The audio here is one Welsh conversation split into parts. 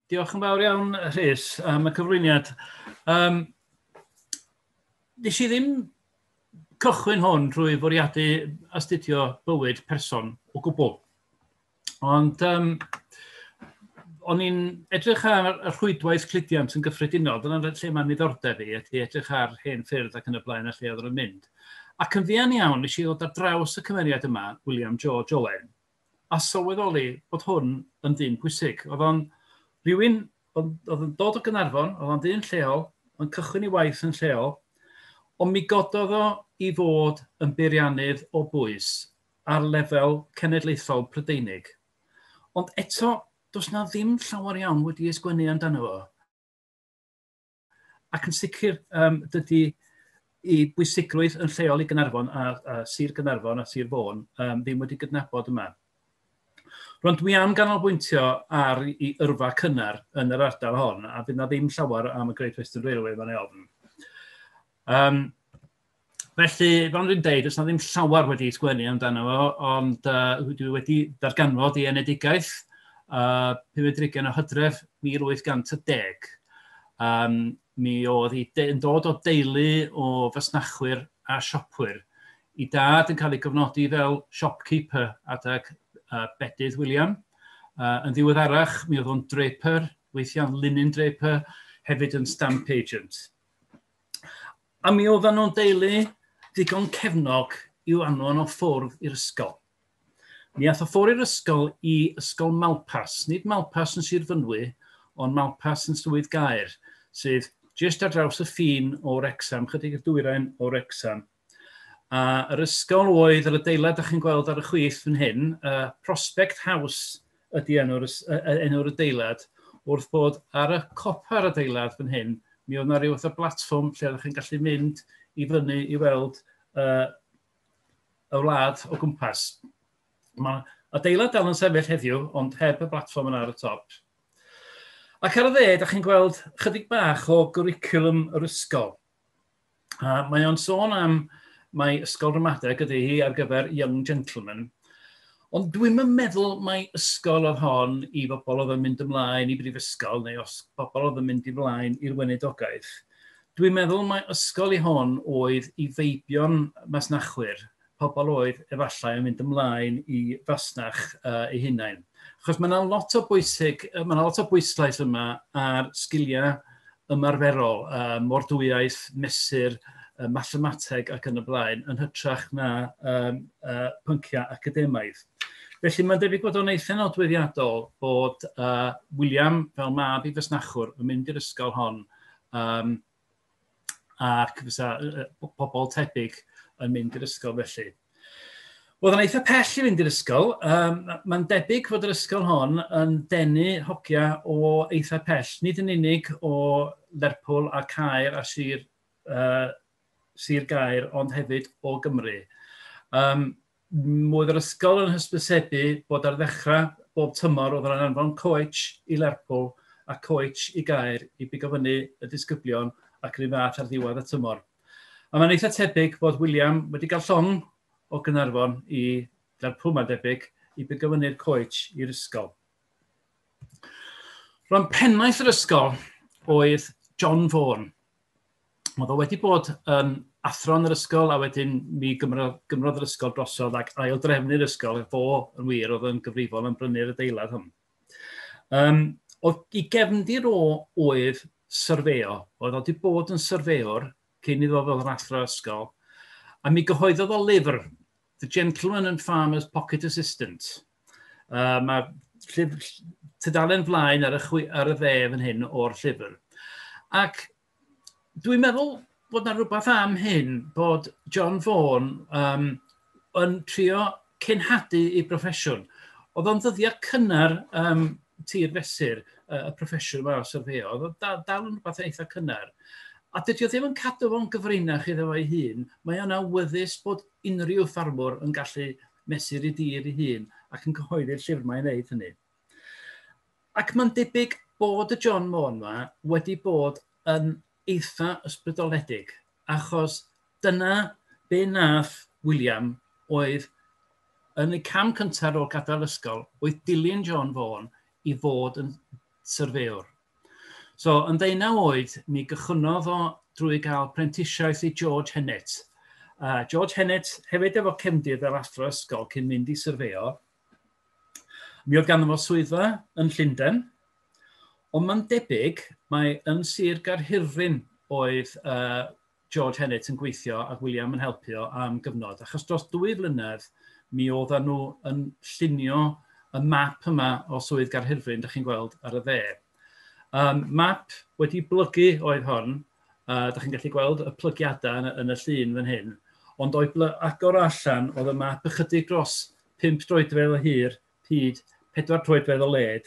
Diolch yn fawr iawn, Rhys, am y cyflwyniad. Nes i ddim cychwyn hwn drwy fwriadu astudio bywyd person o gwbl. Ond o'n i'n edrych ar y rhwydwaith cludiant yn gyffredinol, dyna'n lle mae'n niddordeb i, ydy edrych ar hen ffyrdd ac yn y blaen a lle oedd yn mynd. Ac yn fuan iawn, nes i ddod ar draws y cymeriad yma, William George Owen, a sylweddoli bod hwn yn ddyn pwysig. Oedd o'n rhywun, oedd yn dod o Gaernarfon, oedd o'n ddyn lleol, yn cychwyn ei waith yn lleol, ond mi gododd o i fod yn beiriannydd o bwys ar lefel genedlaethol Brydeinig. Ond eto, does na ddim llawer iawn wedi ysgrifennu amdano fo. Ac yn sicr, dydy i bwysigrwydd yn lleol i Gaernarfon a Sir Gaernarfon a Sir Fawr ddim wedi gydnabod yma. Rwan dwi am ganolbwyntio ar ei yrfa cynnar yn yr ardal hon, a fydd na ddim llawer am y Great Western Railway fan ei ofn. Felly, fel dwi'n dweud, does na ddim llawer wedi sgwennu amdano fo, ond dwi wedi darganfod i enedigaeth 15 o Hydref 1810. Mi oedd yn dod o deulu o fasnachwyr a siopwyr. I dad yn cael ei gyfnodi fel shopkeeper adag Bedydd William. Yn ddiweddarach, mi oedd o'n draper, weithiau'n linen draper, hefyd yn stamp agent. A mi oedd nhw'n deulu digon cefnog i'w anfon o ffwrdd i'r ysgol. Mi ath o ffwrdd i'r ysgol i ysgol Malpas, nid Malpas yn Sir Fynwy, ond Malpas yn Swydd Gaer, sydd jyst ar draws y ffin o Wrecsam, chydig y dwyrain o Wrecsam. Yr ysgol oedd yr adeilad ydych chi'n gweld ar y chwith fan hyn, Prospect House ydy enw'r adeilad, wrth bod ar y copa'r adeilad fan hyn, mi oedd yna rhyw fath o blatfform lle ydych chi'n gallu mynd i fyny i weld y wlad o gwmpas. Mae adeilad dal yn sefyll heddiw, ond heb y blatfform yna ar y top. Ac ar y dde, ydych chi'n gweld chydig bach o gwricwlwm yr ysgol. Mae o'n sôn am mae ysgol ramadeg ydy hi ar gyfer young gentlemen, ond dwi'n meddwl mae ysgol oedd hon i bobl oedd yn mynd ymlaen i brifysgol, neu os bobl oedd yn mynd ymlaen i'r weinidogaeth. Dwi'n meddwl mae ysgol i hon oedd i feibion masnachwyr, pobl oedd efallai yn mynd ymlaen i fasnach eu hunain. Achos mae yna lot o bwyslais yma ar sgiliau ymarferol, mordwyaidd, mesur, mathemateg ac yn y blaen, yn hytrach na pynciau academaidd. Felly mae'n debyg bod o'n eitha nodweddiadol bod William, fel mab i fasnachwr, yn mynd i'r ysgol hon ac fysa pobl tebyg yn mynd i'r ysgol felly. Oedd yn eitha pell i fynd i'r ysgol. Mae'n debyg fod yr ysgol hon yn denu hogia o eitha pell, nid yn unig o Lerpwl a Caer a Sir Gaer, ond hefyd o Gymru. Oedd yr ysgol yn hysbysebu bod ar ddechrau bob tymor oedd yn anfon coech i Lerpwl a coech i Gaer i bigo fyny y disgyblion ac yn ei fath ar ddiwedd y tymor. A mae'n eitha tebyg bod William wedi cael llong o Gaernarfon i Lerpwl, mae'n debyg, i bigo fyny'r coech i'r ysgol. Rwan pennaeth yr ysgol oedd John Vaughan. Oedd o wedi bod yn athro yn yr ysgol a wedyn mi gymrodd yr ysgol drosodd ac aildrefnu'r ysgol. Fo yn wir oedd yn gyfrifol yn brynu'r adeilad hwn. Oedd i gefndir o oedd syrfeo. Oedd wedi bod yn syrfeor cyn iddo fel yn athro ysgol. A mi gyhoeddodd o lyfr, The Gentleman and Farmer's Pocket Assistant. Mae tudalen flaen ar y dde fan hyn o'r llyfr. Ac dwi'n meddwl bod yna rhywbeth am hyn bod John Vaughan yn trio cynhadu ei broffesiwn. Oedd o'n ddyddiau cynnar tir fesur y proffesiwn yma o syrfeo. Oedd o'n dal yn rhywbeth eitha cynnar. A dydy o ddim yn cadw fo'n gyfrinach iddo fo'i hun. Mae o'n awyddus bod unrhyw ffarmwr yn gallu mesur ei dir ei hun ac yn cyhoeddi'r llyfr mae'n wneud hynny. Ac mae'n debyg bod y John Vaughan yma wedi bod yn eitha ysbrydoledig, achos dyna be nath William oedd yn y cam cyntaf o'r gadael ysgol, oedd dilyn John Vaughan i fod yn syrfewr. So, yn 19 oed, mi gychwynnodd o drwy gael prentisiaeth i George Hennet. George Hennet, hefyd efo cefndir fel athro ysgol cyn mynd i syrfeo. Mi oedd ganddo fo swyddfa yn Llundain, ond mae'n debyg mae yn Swydd Gaerhirfryn oedd George Hennet yn gweithio ac William yn helpu o am gyfnod. Achos dros 2 flynedd, mi oedden nhw yn llunio y map yma o Swydd Gaerhirfryn, ydych chi'n gweld ar y dde. Map wedi blygu oedd hon, ydych chi'n gallu gweld y plygiadau yn y llun fan hyn, ond oedd agor allan oedd y map ychydig dros 5 troedfedd o hir, hyd 4 troedfedd o led,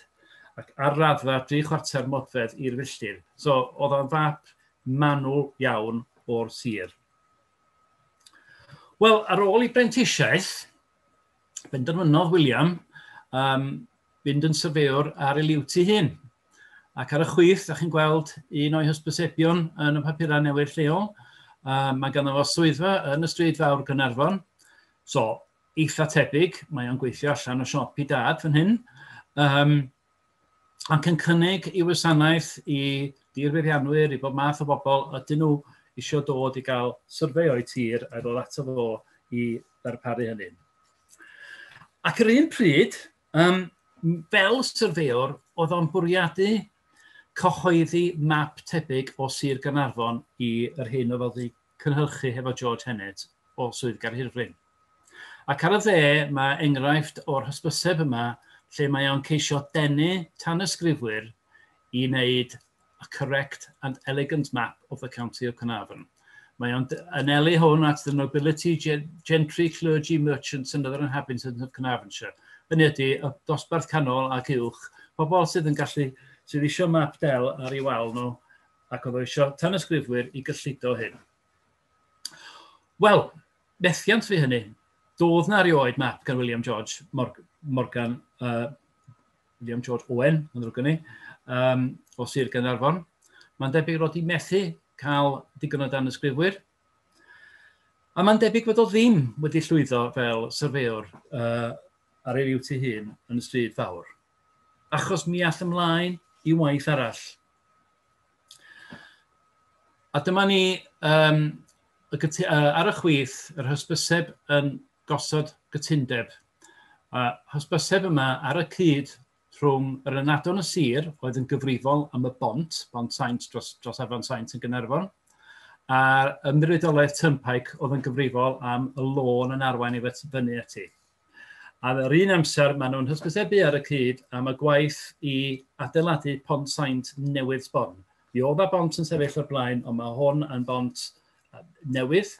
ac ar raddfa 3/4 modfedd i'r filltir. So, oedd o'n fap manwl iawn o'r sir. Wel, ar ôl i brentisiaeth, benderfynodd William fynd yn syrfewr ar ei liwt ei hun. Ac ar y chwith, da chi'n gweld un o'i hysbysebion yn y papurau newydd lleol. Mae ganddo fo swyddfa yn y Stryd Fawr Ganarfon. So, eitha tebyg, mae o'n gweithio allan o siop i dad fan hyn. Ac yn cynnig i wasanaeth i dirfeirianwyr, i bob math o bobl, ydyn nhw eisiau dod i gael syrfeo i tir a ddod ato fo i ddarparu hynny. Ac ar un pryd, fel syrfewr, oedd o'n bwriadu cyhoeddi map tebyg o Sir Gaernarfon i'r hyn oedd wedi cynhyrchu hefo George Hennet o Swydd Gaerhirfryn. Ac ar y dde, mae enghraifft o'r hysbyseb yma lle mae o'n ceisio denu tanysgrifwyr i wneud a correct and elegant map of the county of Caernarfon. Mae o'n anelu hwn at the nobility, gentry, clergy, merchants and other inhabitants of Caernarfonshire. Hynny ydy, y dosbarth canol ac uwch, pobl sydd eisiau map del ar ei wal nhw, ac oedd eisiau tanysgrifwyr i gyllido hyn. Wel, methiant fi hynny, doedd na erioed map gan William George William George Owen, yn ddrwg ni, o Sir Gaernarfon. Mae'n debyg roedd i methu cael digon o danysgrifwyr. A mae'n debyg bod o ddim wedi llwyddo fel syrfewr ar ei liwt ei hun yn y Stryd Fawr. Achos mi all ymlaen i waith arall. A dyma ni ar y chwith, yr hysbyseb yn gosod gytundeb. Hysbyseb yma ar y cyd rhwng yr ynadon y sir oedd yn gyfrifol am y bont saint dros afon Saint yn Gaernarfon, a'r ymddiriedolaeth turnpike oedd yn gyfrifol am y lôn yn arwain i fyny ati. A ar un amser, maen nhw'n hysbysebu ar y cyd am y gwaith i adeiladu pont saint newydd sbon. Mi oedd y bont yn sefyll o'r blaen, ond mae hwn yn bont newydd.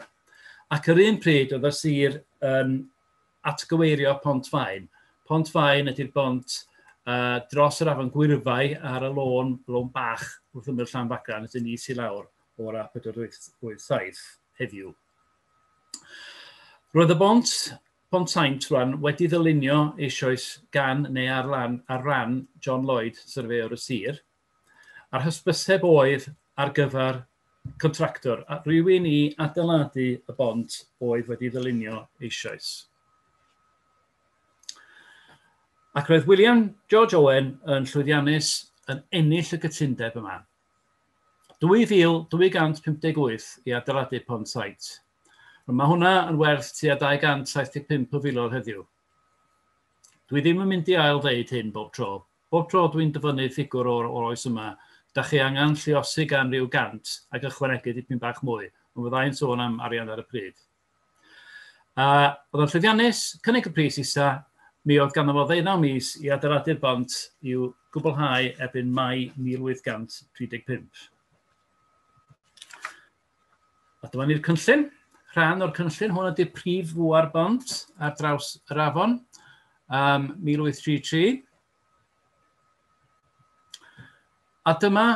Ac ar un pryd, oedd y sir yn atgyweirio Pont Faen. Pont Faen ydy'r bont dros yr afon Gwirfau ar y lôn bach wrth ymwyl Llanfagran, ydyn ni sy'n lawr o'r A487 heddiw. Roedd y Pont Saint rwan wedi ddylunio eisoes gan neu ar ran John Lloyd, syrfewr y sir. A'r hysbyseb oedd ar gyfer contractor, a rhywun i adeiladu y bont oedd wedi ddylunio eisoes. Ac roedd William George Owen yn llwyddiannus yn ennill y gytundeb yma. 2,258 i adeiladu Pont Saint. Mae hwnna yn werth tua 275 o filoedd heddiw. Dwi ddim yn mynd i ail ddeud hyn bob tro. Bob tro dwi'n dyfynnu ffigwr o'r oes yma, da chi angen lluosi gan ryw 100 ac ychwanegu dipyn bach mwy. Ond fyddai'n sôn am arian ar y pryd. Oedd o'n llwyddiannus, cynnig y pris isa, mi oedd ganddo fo 19 mis i adeiladu'r bont i'w gwblhau erbyn Mai 1835. A dyma ni'r cynllun. Rhan o'r cynllun, hwn ydy'r prif fwar bont ar draws yr afon, 1833. A dyma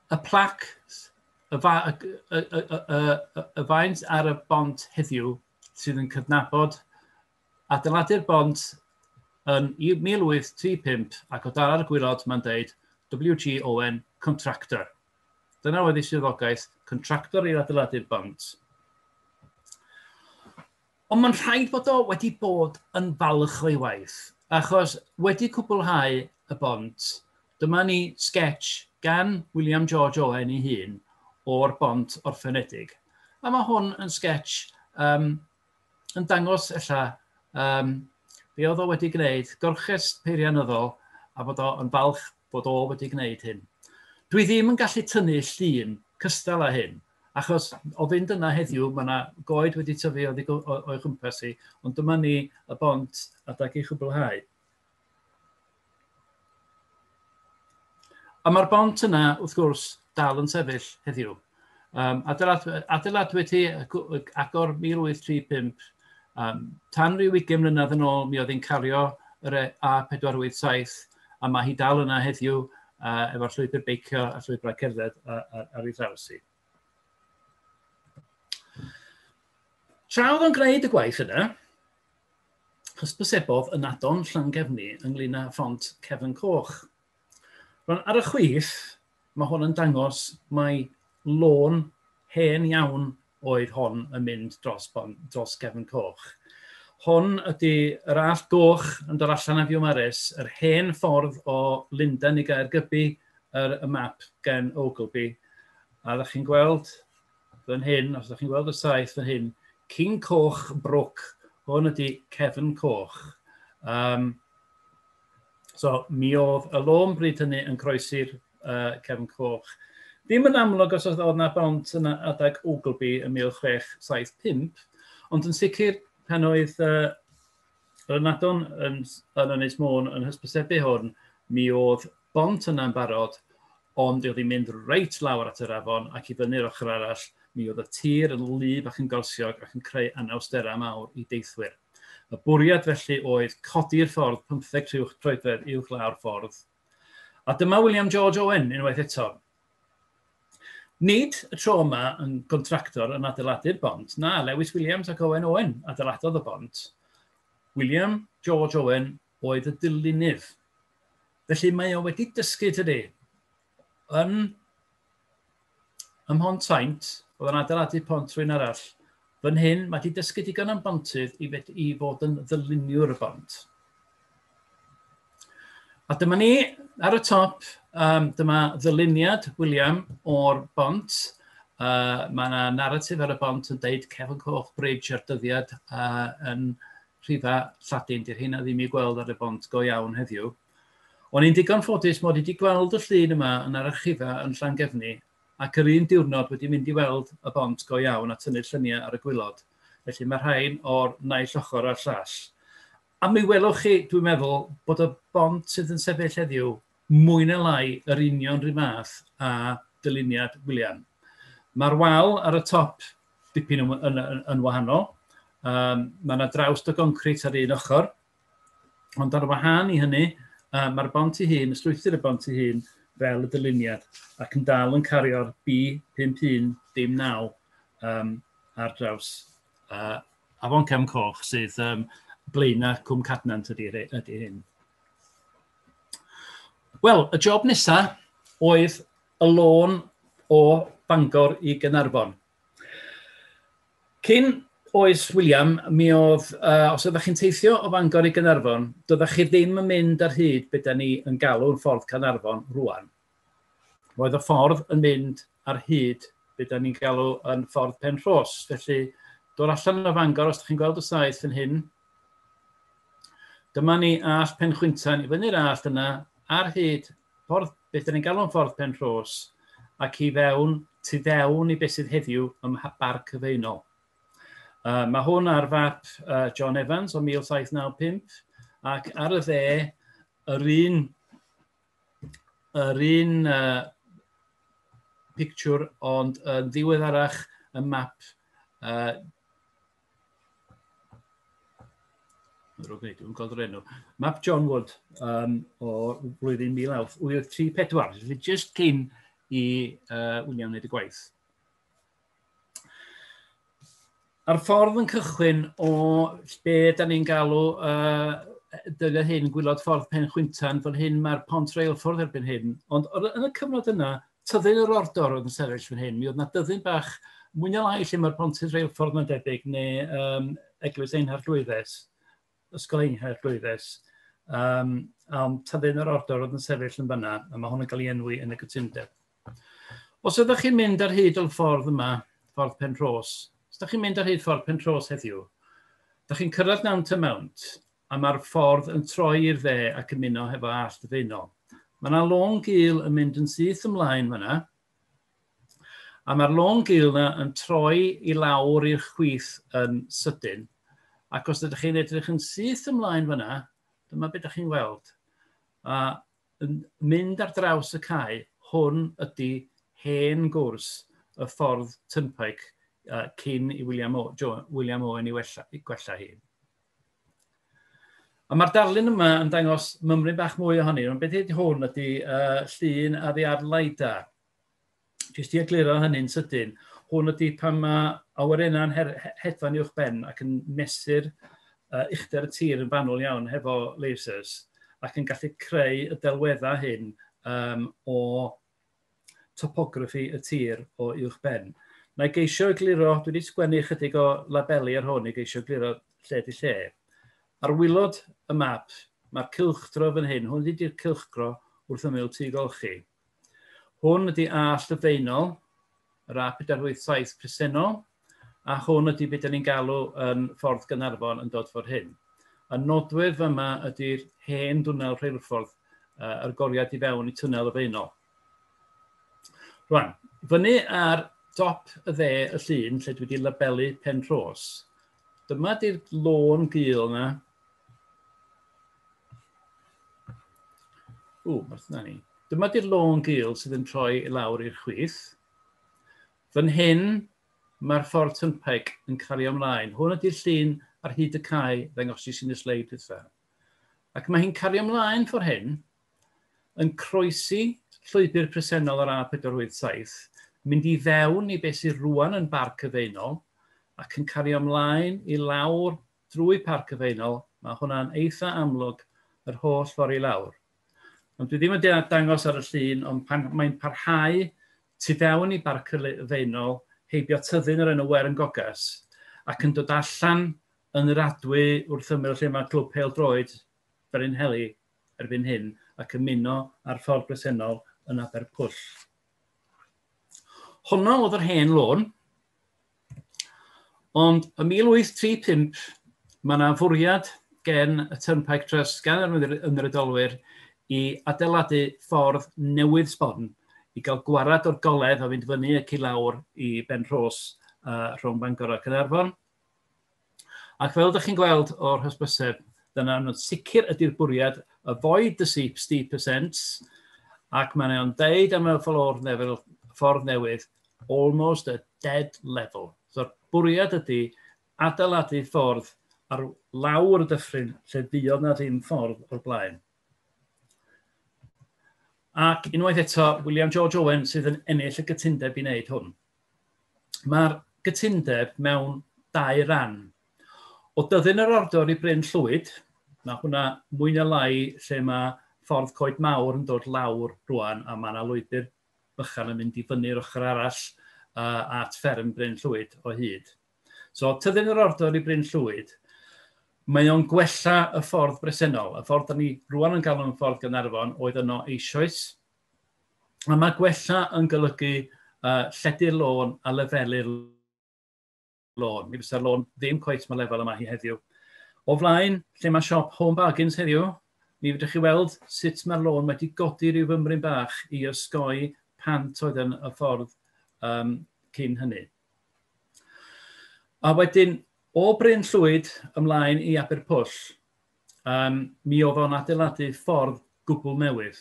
y plac, y faint ar y bont heddiw sydd yn cydnabod adeiladu'r bont yn 1835 ac o dar ar y gwylod mae'n deud W.G. Owen, contractor. Dyna wedi swyddogaeth, contractor i adeiladu'r bont. Ond mae'n rhaid bod o wedi bod yn falch o'i waith, achos wedi cwblhau y bont, dyma ni sketch gan William George Owen ei hun o'r bont orffenedig. A mae hwn yn sketch yn dangos be oedd o wedi gwneud, gorches peirianyddol a bod o'n falch bod o wedi gwneud hyn. Dwi ddim yn gallu tynnu llun cystal â hyn, achos o fynd yna heddiw, mae yna goed wedi tyfu o'i chwmpas i, ond dyma ni y bont adag i chwblhau. A mae'r bont yna, wrth gwrs, dal yn sefyll heddiw. Adeiladwyd hi agor 1835, tan rhyw 20 mlynedd yn ôl, mi oedd hi'n cario yr A487, a mae hi dal yna heddiw efo'r llwybr beicio a llwybrau cerdded ar ei draws i. Tra oedd o'n gwneud y gwaith yna, hysbysebodd yn adon Llangefni ynglŷn â ffont cefn coch. Ar y chwith, mae hwn yn dangos mai lôn hen iawn oedd hon yn mynd dros cefn coch. Hon ydy yr allt goch yn dod allan af Iwmaris, yr hen ffordd o Lundain i Gaergybi, y map gen Ogleby. A ddech chi'n gweld fan hyn, os ddech chi'n gweld y saith fan hyn, King Coch Brook, hwn ydy cefn coch. So, mi oedd y lôn bryd hynny yn croesi'r cefn coch. Dim yn amlwg os oedd yna bont yn adag Ogleby yn 1675, ond yn sicr pan oedd yr Ynadon yn Ynys Môn yn hysbysebu hwn, mi oedd bont yna'n barod, ond oedd hi'n mynd reit lawr at yr afon ac i fyny'r ochr arall, mi oedd y tir yn wlyb ac yn gorsiog ac yn creu anawstera mawr i deithwyr. Y bwriad felly oedd codi'r ffordd 15 rhywch troedfedd uwch lawr ffordd. A dyma William George Owen unwaith eto. Nid y tro yma yn gontractor yn adeiladu'r bont, na, Elis-Williams ac Owen adeiladodd y bont. William George Owen oedd y dilynydd. Felly mae o wedi dysgu tydi. Ym Mhont Saint, oedd yn adeiladu pont rhywun arall, fan hyn mae wedi dysgu digon am bontydd i fod yn ddyluniwr y bont. A dyma ni ar y top, dyma ddyluniad William o'r bont. Mae yna narratif ar y bont yn deud cefn coch bridge ar dyddiad yn rhifa Lladin, di'r hynna ddim i gweld ar y bont go iawn heddiw. O'n i'n digon ffodus mod i wedi gweld y llun yma yn ar archifa yn Llangefni, ac yr un diwrnod wedi mynd i weld y bont go iawn a tynnu'r lluniau ar y gwylod. Felly mae rhain o'r naill ochr a'r llall. A mi welwch chi, dwi'n meddwl, bod y bont sydd yn sefyll heddiw mwy neu lai yr union rhyw math a dyluniad William. Mae'r wal ar y top dipyn yn wahanol. Mae yna drawst o goncrit ar un ochr, ond ar wahân i hynny, mae'r bont i hun, y strwythur y bont i hun, fel y dyluniad, ac yn dal yn cario'r B5119 ar draws afon cefn coch sydd Blaena Cwm Cadnant ydy hyn. Wel, y job nesaf oedd y lôn o Bangor i Gaernarfon. Cyn oes William, mi oedd, os ydych chi'n teithio o Bangor i Gaernarfon, doeddech chi ddim yn mynd ar hyd beth da ni yn galw'n ffordd Caernarfon rwan. Roedd y ffordd yn mynd ar hyd beth da ni'n galw yn ffordd Penrhos. Felly, dod allan o Bangor, os ydych chi'n gweld y saith yn hyn, dyma ni all Penchwyntan i fyny'r all yna ar hyd ffordd, beth da ni'n galw'n ffordd Penrhos, ac i fewn, tu fewn i beth sydd heddiw ym Bar Cyfeinol. Mae hwn ar fap John Evans o 1795, ac ar y dde, yr un pictiwr, ond yn ddiweddarach y map dwi'n gweld yr enw. Map John Wood o flwyddyn 1834, felly jyst cyn i William wneud y gwaith. A'r ffordd yn cychwyn o be da ni'n galw dyna hyn, gwylod ffordd Penchwyntan, fan hyn mae'r pont reilffordd erbyn hyn. Ond yn y cyfnod yna, tyddyn yr ordor oedd yn sefyll fan hyn. Mi oedd yna dyddyn bach mwy neu lai lle mae'r pont reilffordd mae'n debyg, neu Eglwys Einhard Llwyddes, Ysgol Einhard Llwyddes. Ond tyddyn yr ordor oedd yn sefyll yn fyna, a mae hwn yn cael ei enwi yn y gytundeb. Os ydych chi'n mynd ar hyd o'r ffordd yma, ffordd Penrhos, os ydych chi'n mynd ar hyd ffordd Penrhos heddiw, ydych chi'n cyrraedd Nant y Mount, a mae'r ffordd yn troi i'r dde ac yn muno hefo allt y feunol. Mae yna lôn gul yn mynd yn syth ymlaen fyna, a mae'r lôn gul yna yn troi i lawr i'r chwith yn sydyn. Ac os ydych chi'n edrych yn syth ymlaen fyna, dyma beth ydych chi'n weld. A yn mynd ar draws y cae, hwn ydy hen gwrs y ffordd tynpaig cyn i William Owen i gwella hi. A mae'r darlun yma yn dangos mymryn bach mwy ohoni, ond beth ydy hwn ydy llun ar ei arlaida. Jyst i egluro hynny'n sydyn, hwn ydy pan mae awyrennau'n hedfan uwch ben ac yn mesur uchder y tir yn fanwl iawn hefo lasers ac yn gallu creu y delweddau hyn o topography y tir o uwch ben. Na i geisio egluro, dwi wedi sgwennu chydig o labeli ar hwn i geisio egluro lle di lle. Ar wilod y map, mae'r cylchdro fan hyn, hwn ydy'r cylchdro wrth ymyl tŷ golchi. Hwn ydy allt y feunol, yr A487 presennol, a hwn ydy beth ni'n galw yn ffordd Gaernarfon yn dod ffordd hyn. Y nodwedd yma ydy'r hen dwnnel rheilffordd, yr goriad i fewn i twnnel y feunol. Rwan, fyny ar dop y dde y llun, lle dwi wedi labelu Penrhos, dyma ydy'r lôn gul yna. Dyma ydy'r lôn gul sydd yn troi i lawr i'r chwith. Fan hyn, mae'r ffordd tynpaig yn cario ymlaen. Hwn ydy'r llun ar hyd y cae ddangos i sy'n y sleid wrtha. Ac mae hi'n cario ymlaen ffordd hyn, yn croesi llwybr presennol ar A487, mynd i fewn i beth sydd rwan yn barc y feunol, ac yn cario ymlaen i lawr drwy parc y feunol. Mae hwnna'n eitha amlwg yr holl ffordd i lawr. Ond dwi ddim yn dangos ar y llun, ond mae'n parhau tu fewn i barc y feunol, heibio tyddyn yr enw Wer yn Gogas, ac yn dod allan yn yr adwy wrth ymyl lle mae clwb pêl-droed Felinheli erbyn hyn, ac yn muno ar ffordd bresennol yn Aberpwll. Honno oedd yr hen lôn, ond y 1835 mae yna fwriad gen y Turnpike Trust gan yr ymwybydolwyr i adeiladu ffordd newydd sbon i gael gwarad o'r goledd a fynd fyny ac i lawr i Penrhos rhwng Bangor a Caernarfon. Ac fel ydych chi'n gweld o'r hysbyseb, dyna'n sicr ydy'r bwriad avoid the steep ascents, ac mae'n deud am y ffordd newydd, almost a dead level. So'r bwriad ydy adeiladu ffordd ar lawr y dyffryn lle buodd na ddim ffordd o'r blaen. Ac unwaith eto, William George Owen sydd yn ennill y gytundeb i wneud hwn. Mae'r gytundeb mewn 2 ran. O dyddyn yr ordor i Bryn Llwyd, mae hwnna mwy na lai lle mae ffordd Coed Mawr yn dod lawr rwan a mae yna lwybr bychan yn mynd i fyny'r ochr arall at fferm Bryn Llwyd o hyd. So, tyddyn yr ordor i Bryn Llwyd, mae o'n gwella y ffordd bresennol. Y ffordd da ni rwan yn cael yn ffordd Gaernarfon oedd yno eisoes. A mae gwella yn golygu lledu'r lôn a lefelu'r lôn. Mi fysa'r lôn ddim cweit mae lefel yma hi heddiw. O flaen, lle mae siop Home Bargains heddiw, mi fydwch chi weld sut mae'r lôn wedi godi rhyw fymryn bach i osgoi pant oedd yn y ffordd cyn hynny. A wedyn, o Bryn Llwyd ymlaen i Aberpwll, mi oedd o'n adeiladu ffordd gwbl newydd.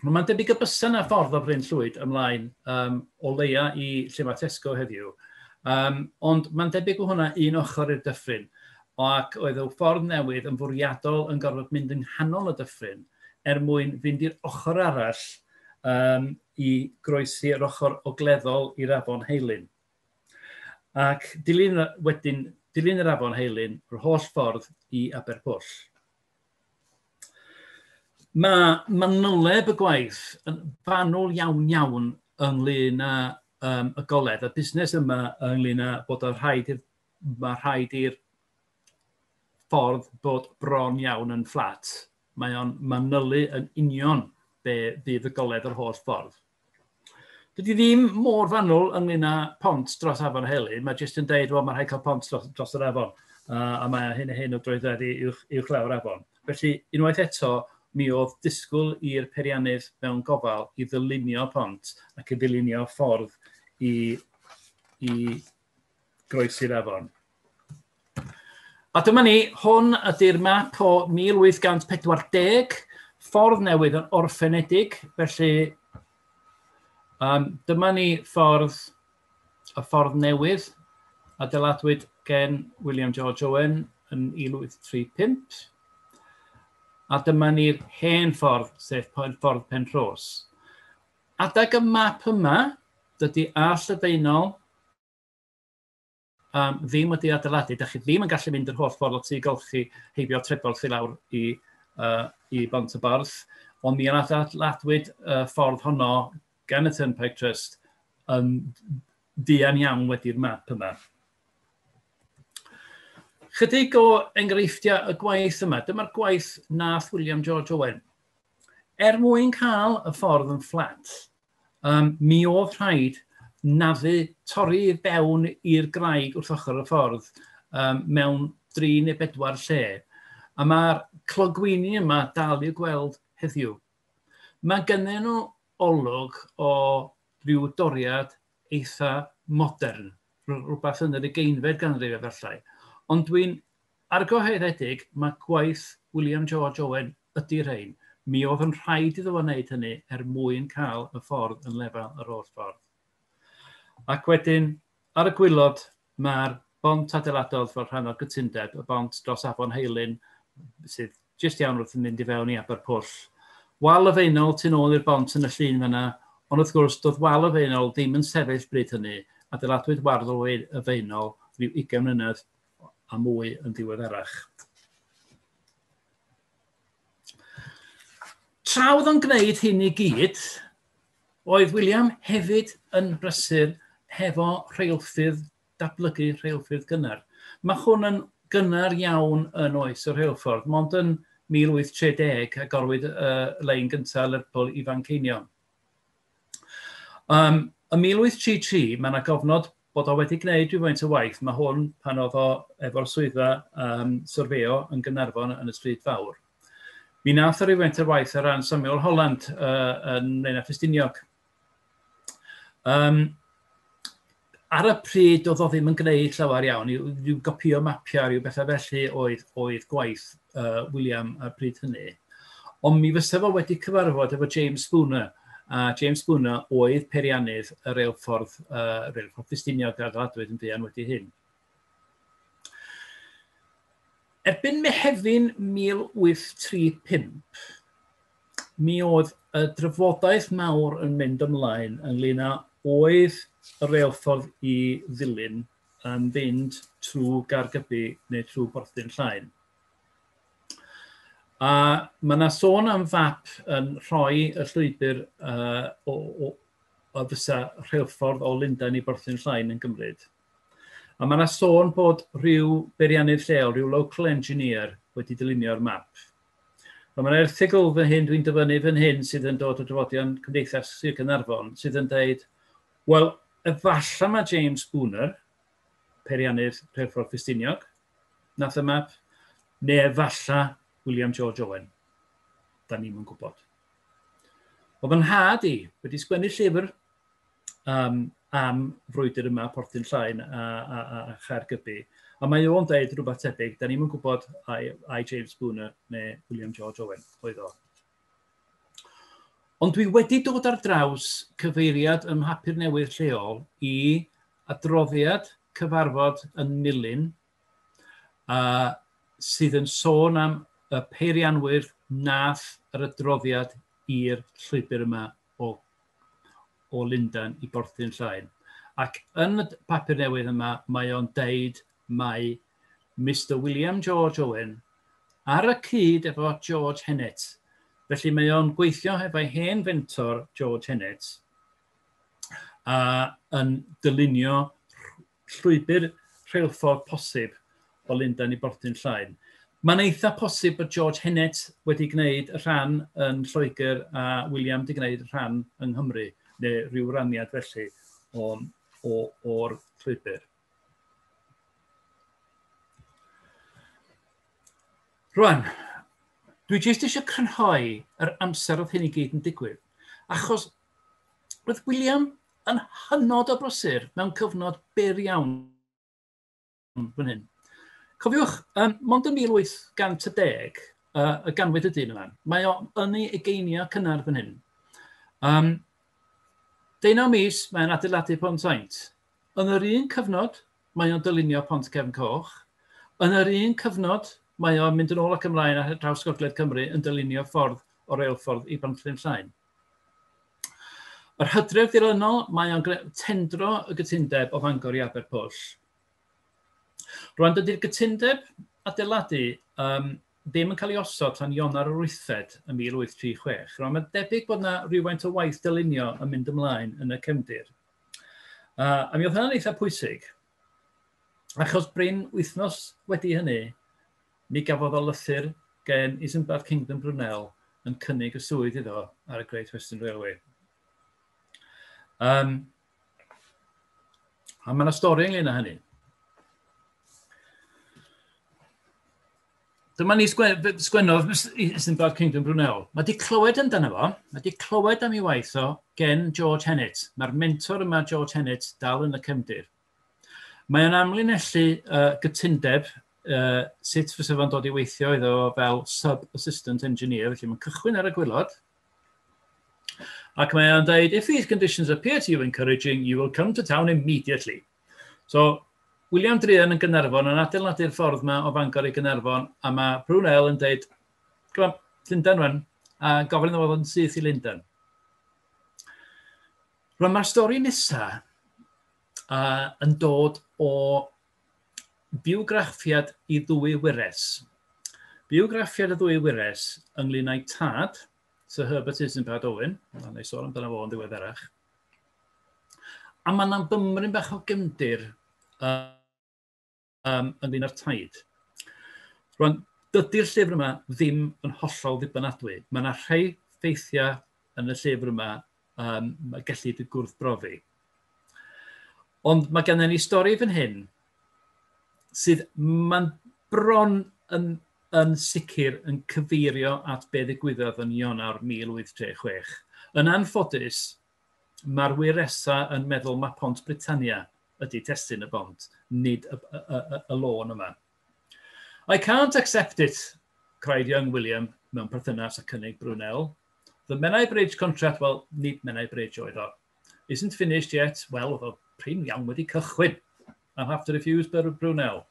Mae'n debyg y bysa yna ffordd o Bryn Llwyd ymlaen o leia i lle mae Tesco heddiw. Ond mae'n debyg o hwnna un ochr i'r dyffryn, ac oedd y ffordd newydd yn fwriadol yn gorfod mynd yng nghanol y dyffryn mwyn fynd i'r ochr arall i groesi'r ochr ogleddol i'r Afon Heilyn. Ac dilyn yr Afon Heilyn yr holl ffordd i Aberpwll. Mae manyleb y gwaith yn fanwl iawn ynglyn â y goledd. Y busnes yma ynglyn â bod mae rhaid i'r ffordd bod bron iawn yn fflat. Mae o'n manylu yn union be fydd y goledd yr holl ffordd. Dydy ddim mor fanwl ynglyn â pont dros Afon Helyn, mae jyst yn deud, wel, mae'n rhaid cael pont dros yr afon, a mae hyn o droeddedu uwch lawr afon. Felly, unwaith eto, mi oedd disgwyl i'r Peiriannydd mewn gofal i ddylunio pont ac i ddylunio ffordd i groesi'r afon. A dyma ni, hwn ydy'r map o 1840, ffordd newydd yn orffenedig, felly dyma ni y ffordd newydd adeiladwyd gen William George Owen yn 1835, a dyma ni'r hen ffordd, sef ffordd Penrhos. Adag y map yma, dydy all-lefaenol ddim wedi adeiladu. Da chi ddim yn gallu mynd yr holl ffordd o tu golchi heibio Treborth i lawr i Bont y Borth, ond mi yn adeiladwyd ffordd honno gan y Turnpike Trust yn dian iawn wedi'r map yma. Chydig o enghreifftiau y gwaith yma. Dyma'r gwaith nath William George Owen. Mwyn cael y ffordd yn fflat, mi oedd rhaid naddu torri fewn i'r graig wrth ochr y ffordd mewn 3 neu 4 lle. A mae'r clogweini yma dal i'w gweld heddiw. Mae gynnyn nhw olwg o ryw doriad eitha modern, rhywbeth yn yr ugeinfed ganrif efallai. Ond dwi'n argyhoeddedig mae gwaith William George Owen ydy rhain. Mi oedd yn rhaid iddo fo wneud hynny mwyn cael y ffordd yn lefel yr holl ffordd. Ac wedyn, ar y gwylod, mae'r bont adeiladodd fel rhan o'r gytundeb, y bont dros Afon Helyn, sydd jyst iawn wrth yn mynd i fewn i Aberpwll. Wal y feinol tu nôl i'r bont yn y llun fyna, ond wrth gwrs, doedd wal y feinol ddim yn sefyll bryd hynny, adeiladwyd warddwyd y feinol rhyw 20 mlynedd a mwy yn diweddarach. Tra oedd yn gwneud hyn i gyd, oedd William hefyd yn brysur hefo rheilffyrdd, datblygu rheilffyrdd gynnar. Mae hwn yn gynnar iawn yn oes y rheilffordd, mond yn 1830 a gorwyd y lein gyntaf Lerpwl i Fanceinion. Ym 1833, mae yna gofnod bod o wedi gwneud rhywfaint o waith. Mae hwn pan oedd o efo'r swyddfa syrfeo yn Gaernarfon yn y Stryd Fawr. Mi nath o rhywfaint o waith ar ran Samuel Holland yn Blaenau Ffestiniog. Ar y pryd oedd o ddim yn gwneud llawer iawn, i'w gopio mapia rhyw bethau felly oedd gwaith William ar pryd hynny. Ond mi fysa fo wedi cyfarfod efo James Spooner, a James Spooner oedd Peiriannydd y reilffordd Ffestiniog a adeiladwyd yn fuan wedi hyn. Erbyn Mehefin 1835, mi oedd y drafodaeth mawr yn mynd ymlaen ynglŷn â oedd y reilffordd i ddilyn yn fynd trwy Gaergybi neu trwy Borthyn Llaen. A mae yna sôn am fap yn rhoi y llwybr o fysa rheilffordd o Lundain i Borthyn Llaen yn gymryd. A mae yna sôn bod rhyw beiriannydd lleol, rhyw local engineer wedi dylunio'r map. Mae'r erthigol fan hyn dwi'n dyfynnu fan hyn sydd yn dod o drafodion Cymdeithas Sir Gaernarfon sydd yn dweud, wel, efallai mae James Spooner, Peiriannydd Rheilffordd Ffestiniog, nath y map, neu efallai William George Owen. Da ni'n yn gwybod. Oedd yn nhad i wedi sgwennu llyfr am frwydr yma, Porthyn Llaen a Chaergybi. A mae o'n dweud rhywbeth tebyg, da ni'n yn gwybod ai James Spooner neu William George Owen oedd o. Ond dwi wedi dod ar draws cyfeiriad ym mhapur newydd lleol i adroddiad cyfarfod yn Nilyn sydd yn sôn am y peirianwyr nath yr adroddiad i'r llwybr yma o Lundain i Borthyn Llaen. Ac yn y papur newydd yma, mae o'n deud mai Mr William George Owen ar y cyd efo George Hennet. Felly mae o'n gweithio efo'i hen fentor George Hennet yn dylunio llwybr rheilffordd posib o Lundain i Borthyn Llaen. Mae'n eitha posib bod George Hennet wedi gwneud y rhan yn Lloegr a William wedi gwneud y rhan yng Nghymru, neu rhyw raniad felly o'r llwybr. Rwan, dwi jyst eisiau crynhoi yr amser oedd hyn i gyd yn digwydd, achos roedd William yn hynod o brysur mewn cyfnod byr iawn fan hyn. Cofiwch, mond yn 1810, y ganwyd y dyn yma, mae o yn ei ugeiniau cynnar fan hyn. 19 mis mae'n adeiladu Pont Saint. Yn yr un cyfnod, mae o'n dylunio Pont Cefn Coch. Yn yr un cyfnod, mae o'n mynd yn ôl ac ymlaen ar draws Gogledd Cymru yn dylunio ffordd o reilffordd i Banllyn Llaen. Yr hydref ddilynol, mae o'n tendro y gytundeb o Fangor i Aberpwll. Rwan, dydy'r gytundeb adeiladu ddim yn cael ei osod tan Ionawr yr 8fed yn 1836. Rwan, mae'n debyg bod yna rhywfaint o waith dylunio yn mynd ymlaen yn y cefndir. A mi oedd hynny'n eitha pwysig, achos bryn wythnos wedi hynny, mi gafodd o lythyr gen Isambard Kingdom Brunel yn cynnig y swydd iddo ar y Great Western Railway. A mae yna stori ynglyn â hynny. Dyma ni sgwennodd Isambard Kingdom Brunel. Mae wedi clywed amdano fo, mae wedi clywed am ei waith o gen George Hennet. Mae'r mentor yma George Hennet dal yn y cefndir. Mae o'n amlinellu gytundeb sut fysa fo'n dod i weithio iddo fel sub-assistant engineer, felly mae'n cychwyn ar y gwylod. Ac mae o'n dweud, if these conditions appear to you encouraging, you will come to town immediately. So, William Drian yn Gaernarfon yn adeiladu'r ffordd yma o Fangor i Gaernarfon, a mae Brunel yn dweud, come on, Llundain rwan, a gofyn iddo fod yn syth i Llundain. Rwan, mae'r stori nesaf yn dod o biwgraffiad i ddwy wires. Biwgraffiad y ddwy wires ynglyn â'i tad, Sir Herbert Isambard Owen, a neu sôn amdano fo yn ddiweddarach. A mae yna'n bymryn bach o gymdir ynglyn â'r taid. Rwan, dydy'r llyfr yma ddim yn hollol ddibynadwy. Mae yna rhai ffeithiau yn y llyfr yma mae gellid y gwrthbrofi. Ond mae gen ni stori fan hyn sydd mae'n bron yn sicr yn cyfeirio at be ddigwyddodd yn Ionawr 1836. Yn anffodus, mae'r wiresa yn meddwl mae Pont Britannia ydy testyn y bont, nid y lôn yma. I can't accept it, cried young William mewn perthynas a cynnig Brunel. The Menai Bridge contract, well, nid Menai Bridge oedd o, isn't finished yet. Well, oedd o prin iawn wedi cychwyn. I'll have to refuse Brunel.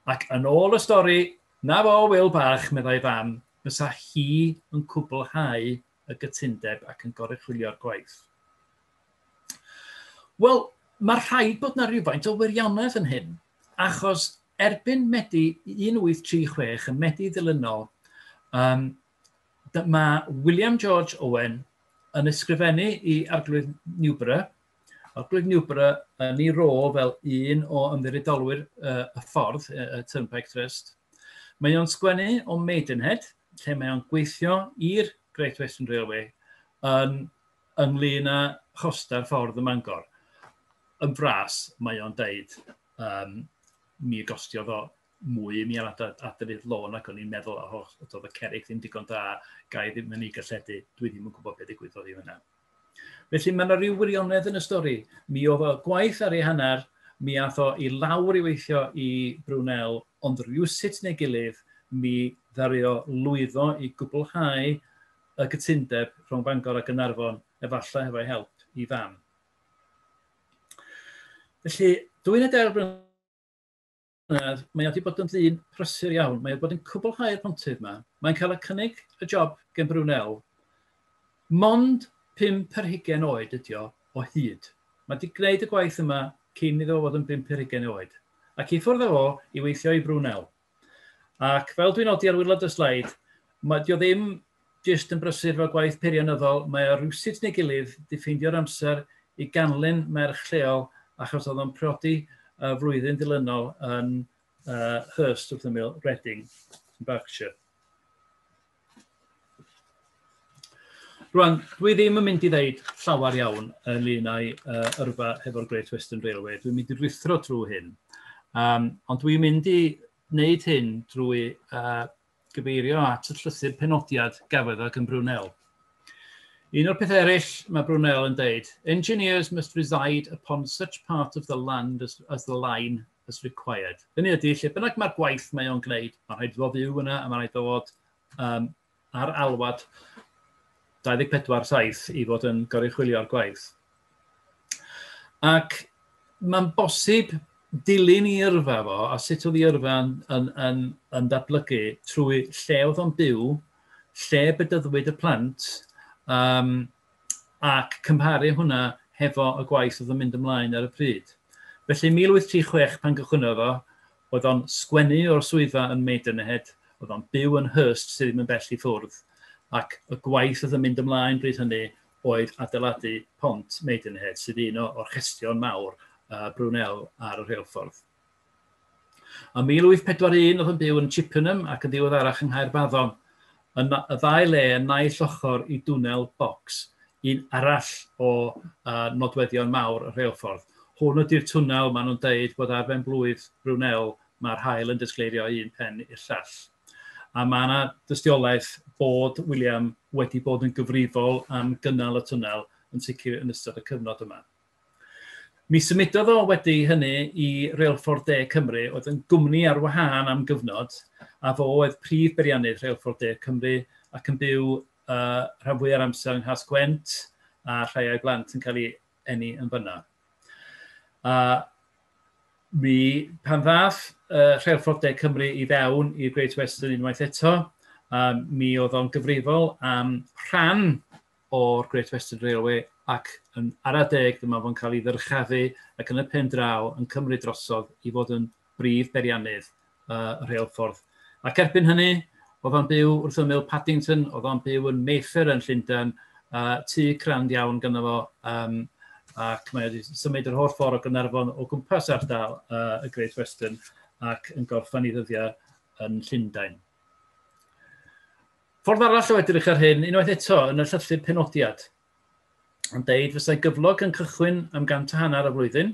Ac yn ôl y stori, na fo Wil bach, meddai fam, fysa hi yn cwblhau y gytundeb ac yn goruchwylio'r gwaith. Wel, mae rhaid bod yna rhywfaint o wirionedd yn hyn, achos erbyn Medi 1836 yn Medi ddilynol, mae William George Owen yn ysgrifennu i Arglwydd Newborough. Arglwydd Newborough yn ei rôl fel un o ymddiriedolwyr y ffordd, y Turnpike Trust. Mae o'n sgwennu o Maidenhead, lle mae o'n gweithio i'r Great Western Railway ynglyn â chosta'r ffordd y Mangor. Yn fras, mae o'n deud, mi gostio fo mwy mi ar adeilad lôn ac o'n i'n meddwl oedd y cerrig ddim digon da, gai ddim yn ei gylledu, dwi ddim yn gwybod beth ddigwyddodd i fyna. Felly mae yna rhyw wirionedd yn y stori. Mi oedd o gwaith ar ei hanner, mi ath o i lawr i weithio i Brunel, ond rhywsut neu gilydd, mi ddario lwyddo i gwblhau y gytundeb rhwng Bangor a Gaernarfon, efallai hefo'i help i fam. Felly, 20 blynedd, mae wedi bod yn ddyn prysur iawn. Mae wedi bod yn cwblhau'r pontydd yma. Mae'n cael y cynnig y job gen Brunel. Mond 5 oed ydi o hyd. Mae wedi gwneud y gwaith yma cyn iddo fod yn 5 oed. Ac i ffwrdd o i weithio i Brunel. Ac fel dwi'n nodi ar wylod y sleid, mae di o ddim jyst yn brysur fel gwaith peirianyddol. Mae o rhywsut neu gilydd di ffeindio'r amser i ganlyn merch lleol achos oedd o'n priodi flwyddyn dilynol yn Hurst wrth ymyl Reading yn Berkshire. Rwan, dwi ddim yn mynd i ddeud llawer iawn ynglyn â'i yrfa hefo'r Great Western Railway. Dwi'n mynd i rwythro trwy hyn. Ond dwi'n mynd i wneud hyn drwy gyfeirio at y llythyr penodiad gafodd ag yn Brunel. Un o'r peth eraill mae Brunel yn deud, engineers must reside upon such part of the land as the line as required. Hynny ydy, lle bynnag mae'r gwaith mae o'n gwneud, mae'n rhaid fod fyw yna, a mae'n rhaid fod ar alwad 24/7 i fod yn goruchwilio'r gwaith. Ac mae'n bosib dilyn i yrfa fo, a sut oedd i yrfa yn datblygu trwy lle oedd o'n byw, lle bedyddwyd y plant, ac cymharu hwnna hefo y gwaith oedd yn mynd ymlaen ar y pryd. Felly 1836 pan gychwynnodd o, oedd o'n sgwennu o'r swyddfa yn Maidenhead, oedd o'n byw yn Hurst sydd ddim yn bell i ffwrdd, ac y gwaith oedd yn mynd ymlaen bryd hynny oedd adeiladu pont Maidenhead, sydd un o'r chestion mawr Brunel ar y rheilffordd. A 1841 oedd yn byw yn Chippenham ac yn ddiweddarach yng Nghaerbaddon. Y ddau le yn naill ochr i dwnel bocs, un arall o nodweddion mawr y rheilffordd. Hwn ydy'r twnnel maen nhw'n deud bod ar ben blwydd Brunel mae'r haul yn disgleirio un pen i'r llall. A mae yna dystiolaeth bod William wedi bod yn gyfrifol am gynnal y twnnel yn sicr yn ystod y cyfnod yma. Mi symudodd o wedi hynny i Reilffordd De Cymru, oedd yn gwmni ar wahân am gyfnod, a fo oedd Brif Beiriannydd Reilffordd De Cymru ac yn byw rhan fwy ar amser yng Nghas Gwent a rhai o'i blant yn cael ei eni yn fyna. Pan ddath Reilffordd De Cymru i fewn i'r Great Western unwaith eto, mi oedd o'n gyfrifol am rhan o'r Great Western Railway ac ar y deg dyma fo'n cael ei ddyrchafu ac yn y pen draw yn cymryd drosodd i fod yn Brif Beiriannydd y rheilffordd. Ac erbyn hynny, oedd o'n byw wrth ymyl Paddington, oedd o'n byw yn Mayfair yn Llundain, tŷ crand iawn gyda fo, ac mae wedi symud yr holl ffordd o Gaernarfon o gwmpas ardal y Great Western ac yn gorffan i ddyddiau yn Llundain. Ffordd arall o edrych ar hyn, unwaith eto yn y llythyr penodiad, yn deud fysai gyflog yn cychwyn am 150 y flwyddyn.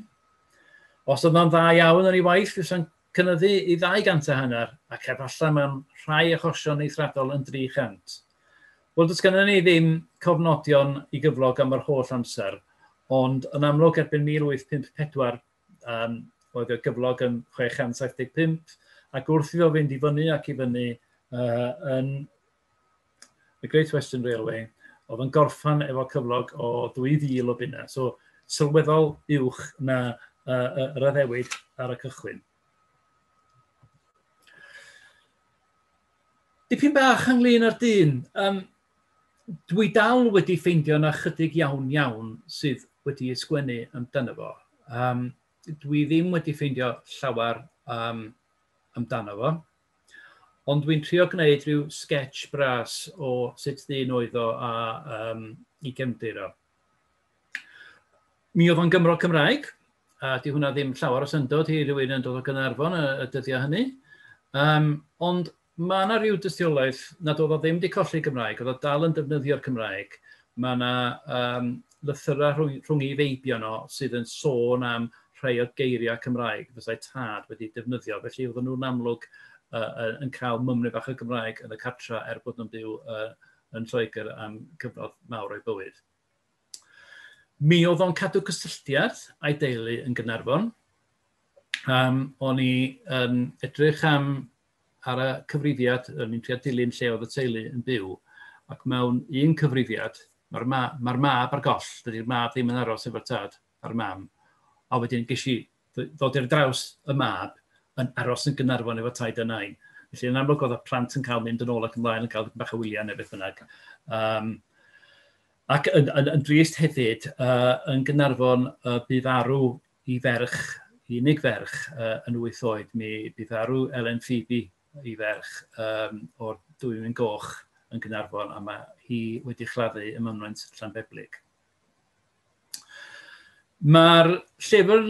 Os oedd o'n dda iawn yn ei waith, fysai'n cynyddu i 250 ac efallai mewn rhai achosion eithriadol yn 300. Wel, does gennym ni ddim cofnodion i gyflog am yr holl amser, ond yn amlwg erbyn 1854 oedd y gyflog yn 675 ac wrth iddo fynd i fyny ac i fyny yn y Great Western Railway, oedd yn gorffan efo cyflog o 2000 o bunnau. So, sylweddol uwch na yr addewid ar y cychwyn. Dipyn bach ynglyn â'r dyn. Dwi dal wedi ffeindio na chydig iawn sydd wedi ysgwennu amdano fo. Dwi ddim wedi ffeindio llawer amdano fo, ond dwi'n trio gwneud rhyw sketch bras o sut ddyn oedd o a i gefndir o. Mi oedd o'n Gymro Cymraeg, a di hwnna ddim llawer o syndod i rywun yn dod o Gaernarfon y dyddiau hynny, ond mae yna rhyw dystiolaeth nad oedd o ddim wedi colli Gymraeg, oedd o dal yn defnyddio'r Cymraeg. Mae yna lythyrau rhwng ei feibion o sydd yn sôn am rhai o'r geiriau Cymraeg fyddai tad wedi defnyddio, felly oedd nhw'n amlwg yn cael mymryd bach o Gymraeg yn y cartra bod nhw'n byw yn Lloegr am cyfnod mawr o'i bywyd. Mi oedd o'n cadw cysylltiad a'i deulu yn Gaernarfon. O'n i yn edrych ar y cyfrifiad, o'n i'n trio dilyn lle oedd y teulu yn byw, ac mewn un cyfrifiad, mae'r mab ar goll, dydy'r mab ddim yn aros efo'r tad a'r mam, a wedyn ges i ddod i'r draws y mab yn aros yn Gaernarfon efo taid a nain. Felly yn amlwg oedd y plant yn cael mynd yn ôl ac ymlaen yn cael bach o wyliau neu beth bynnag. Ac yn drist hefyd, yn Gaernarfon bydd arw i ferch, i unig ferch yn 8 oed, mi bydd arw Elen Phoebe i ferch o'r Dwyn Goch yn Gaernarfon, a mae hi wedi chladdu ym mynwent Llanbeblig. Mae'r llyfr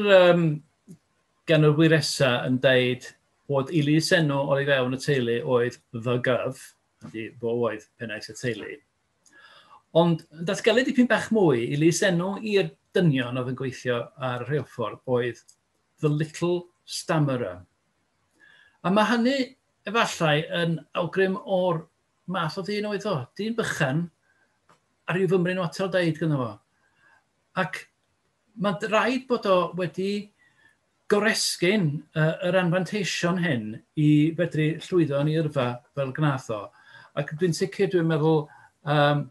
gan y wiresa yn deud bod Elis-enw o'r i fewn y teulu oedd the gyf, ydy fo oedd pennaeth y teulu. Ond datgelu dipyn bach mwy, Elis-enw i'r dynion oedd yn gweithio ar y rheilffordd oedd the little stammerer. A mae hynny efallai yn awgrym o'r math o ddyn oedd o, dyn bychan, a rhyw fymryn o atal deud gyda fo. Ac mae'n rhaid bod o wedi goresgyn yr anfanteision hyn i fedru llwyddo yn ei yrfa fel gnaeth o. Ac dwi'n sicr dwi'n meddwl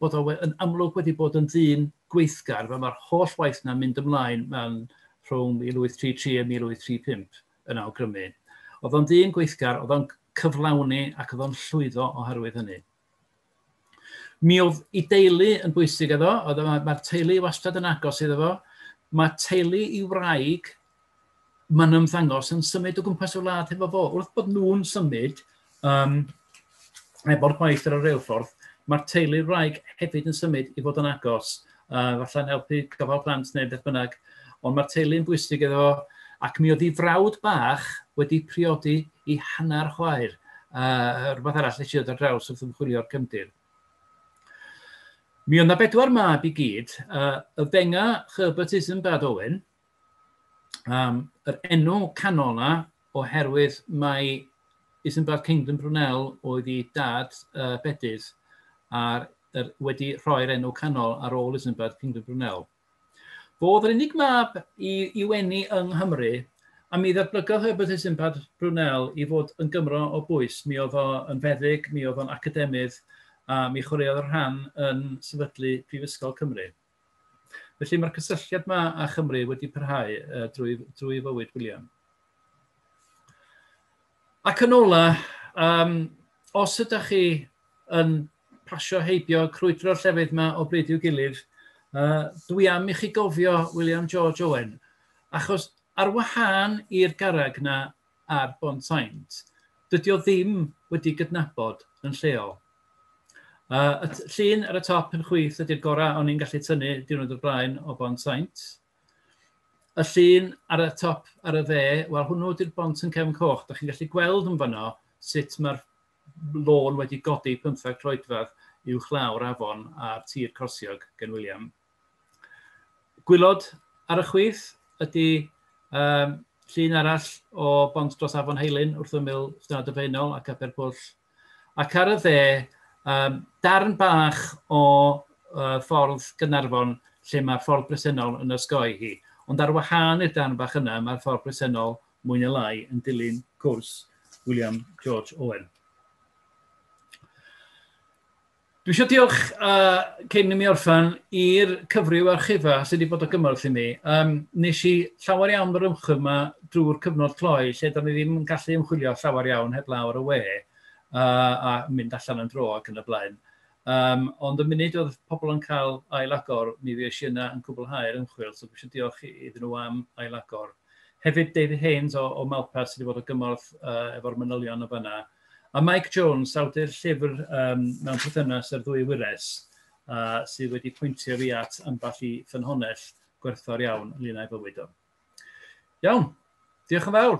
bod o yn amlwg wedi bod yn ddyn gweithgar, fe mae'r holl waith yna'n mynd ymlaen mewn rhwng 1833 a 1835 yn awgrymu. Oedd o'n ddyn gweithgar, oedd o'n cyflawni ac oedd o'n llwyddo oherwydd hynny. Mi oedd ei deulu yn bwysig iddo, mae'r teulu wastad yn agos iddo fo. Mae teulu i wraig ma'n ymddangos yn symud o gwmpas y wlad efo fo. Wrth bod nhw'n symud efo'r gwaith ar y reilffordd, mae'r teulu wraig hefyd yn symud i fod yn agos. Falle'n helpu gofal plant neu beth bynnag. Ond mae'r teulu yn bwysig iddo fo. Ac mi oedd ei frawd bach wedi priodi i hanner chwaer. Rhywbeth arall eisiau ar draws wrth ymchwilio'r cefndir. Mi oedd 'na 4 mab i gyd. Y fenga Herbert Isambard Owen, yr enw canol na oherwydd mae Isambard Kingdom Brunel oedd ei dad bedydd a wedi rhoi'r enw canol ar ôl Isambard Kingdom Brunel. Fo oedd yr unig mab i wenu yng Nghymru, a mi ddatblygodd Herbert Isambard Brunel i fod yn Gymro o bwys. Mi oedd o yn feddyg, mi oedd o'n academydd, a mi chwaraeodd yr rhan yn sefydlu Prifysgol Cymru. Felly mae'r cysylltiad yma â Chymru wedi parhau drwy fywyd William. Ac yn ola, os ydych chi yn pasio heibio crwydro'r llefydd yma o bryd i'w gilydd, dwi am i chi gofio William George Owen, achos ar wahân i'r garreg yna ar Bont Saint, dydy o ddim wedi gydnabod yn lleol. Y llun ar y top yn chwith ydy'r gorau o'n i'n gallu tynnu diwrnod o'r blaen o Bont Saint. Y llun ar y top ar y dde, wel hwnnw ydy'r bont yn cefn coch. Da chi'n gallu gweld yn fanno sut mae'r lôn wedi godi 15 troedfedd uwchlaw'r afon a'r tir corsiog gan William. Gwylod ar y chwith ydy llun arall o bont dros afon Heilyn wrth ymyl Stad y Feinol ac Aberpwll. Ac ar y dde, darn bach o ffordd Gaernarfon lle mae'r ffordd bresennol yn osgoi hi. Ond ar wahân i'r darn bach yna, mae'r ffordd bresennol mwy neu lai yn dilyn cwrs William George Owen. Dwi eisiau diolch cyn i mi orffan i'r cyfryw archifa sydd wedi bod o gymorth i mi. Nes i llawer iawn o'r ymchwil yma drwy'r cyfnod cloi, lle da ni ddim yn gallu ymchwilio llawer iawn heb lawr y we a mynd allan yn dro ac yn y blaen. Ond y munud oedd pobl yn cael ail-agor, mi fues i yna yn cwblhau'r ymchwil, so dwi eisiau diolch iddyn nhw am ail-agor. Hefyd David Haynes o Malpas sydd wedi bod o gymorth efo'r manylion o fanna. A Mike Jones, awdur llyfr mewn perthynas ar ddwy wires, sydd wedi pwyntio fi at ambell i ffynhonnell gwerthfawr iawn ynglŷn â'i fywyd o. Iawn, diolch yn fawr.